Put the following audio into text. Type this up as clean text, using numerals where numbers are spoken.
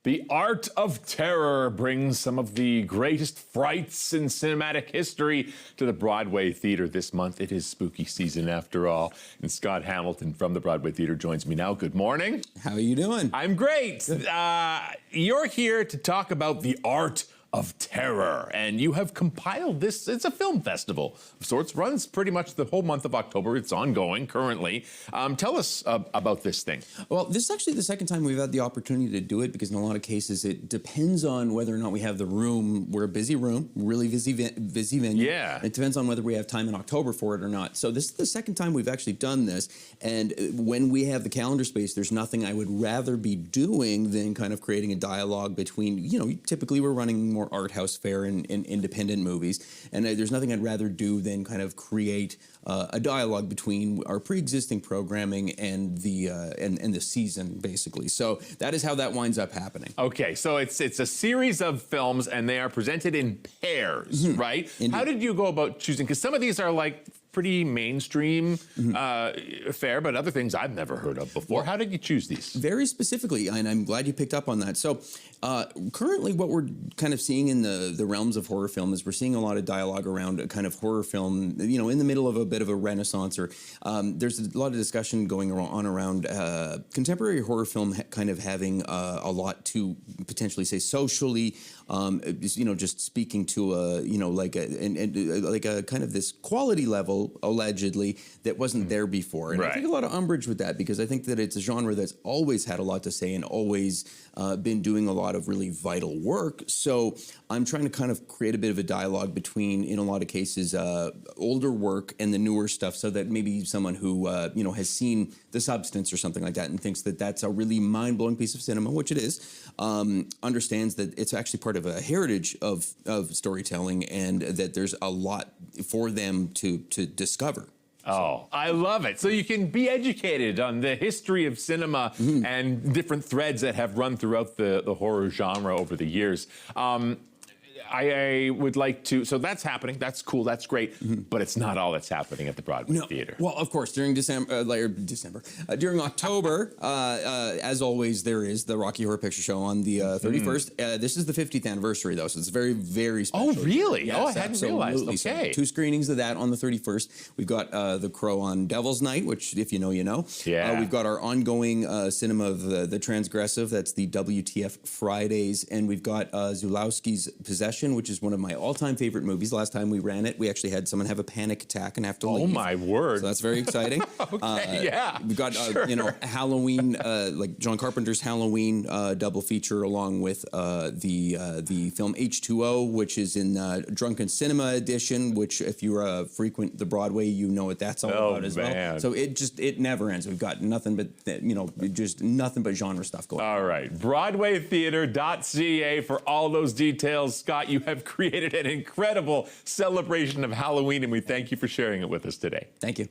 The Art of Terror brings some of the greatest frights in cinematic history to the Broadway Theatre this month. It is spooky season after all. And Skot Hamilton from the Broadway Theatre joins me now. Good morning. How are you doing? I'm great. You're here to talk about the Art of Terror, and you have compiled this. It's a film festival of sorts, runs pretty much the whole month of October. It's ongoing currently. Tell us about this thing. Well, this is actually the second time we've had the opportunity to do it, because in a lot of cases it depends on whether or not we have the room. We're a busy room, really busy venue. Yeah. It depends on whether we have time in October for it or not. So this is the second time we've actually done this, and when we have the calendar space, there's nothing I would rather be doing than kind of creating a dialogue between, typically we're running more art house fare and independent movies, and there's nothing I'd rather do than kind of create a dialogue between our pre-existing programming and the season, basically. So that is how that winds up happening. Okay, so it's a series of films, and they are presented in pairs, right? Indeed. How did you go about choosing? Because some of these are like pretty mainstream fare, but other things I've never heard of before. How did you choose these? Very specifically, and I'm glad you picked up on that. So currently what we're kind of seeing in the realms of horror film is we're seeing a lot of dialogue around a kind of horror film, in the middle of a bit of a renaissance, or there's a lot of discussion going on around contemporary horror film kind of having a lot to potentially say socially, just speaking to like a kind of this quality level, allegedly, that wasn't there before. And I take a lot of umbrage with that, because I think that it's a genre that's always had a lot to say and always been doing a lot of really vital work. So I'm trying to kind of create a bit of a dialogue between, in a lot of cases, older work and the newer stuff, so that maybe someone who has seen The Substance or something like that and thinks that that's a really mind-blowing piece of cinema, which it is, understands that it's actually part of a heritage of storytelling, and that there's a lot for them to discover. Oh, I love it. So you can be educated on the history of cinema and different threads that have run throughout the horror genre over the years. I would like to, so that's happening, that's cool, that's great, but it's not all that's happening at the Broadway Theatre. Well, of course, during during October, as always, there is the Rocky Horror Picture Show on the 31st. This is the 50th anniversary, though, so it's very, very special. Oh, really? Yes, oh, I hadn't realized. Okay. So 2 screenings of that on the 31st. We've got The Crow on Devil's Night, which, if you know, you know. Yeah. We've got our ongoing cinema of the Transgressive, that's the WTF Fridays, and we've got Zulawski's Possession, which is one of my all-time favorite movies. Last time we ran it, we actually had someone have a panic attack and have to leave. Oh, my word. So that's very exciting. Okay, yeah. We've got, Halloween, like John Carpenter's Halloween double feature, along with the film H2O, which is in Drunken Cinema Edition, which, if you're frequent the Broadway, you know what that's all about as well. So it never ends. We've got nothing but, just nothing but genre stuff going on. All right. BroadwayTheatre.ca for all those details. Scott, you have created an incredible celebration of Halloween, and we thank you for sharing it with us today. Thank you.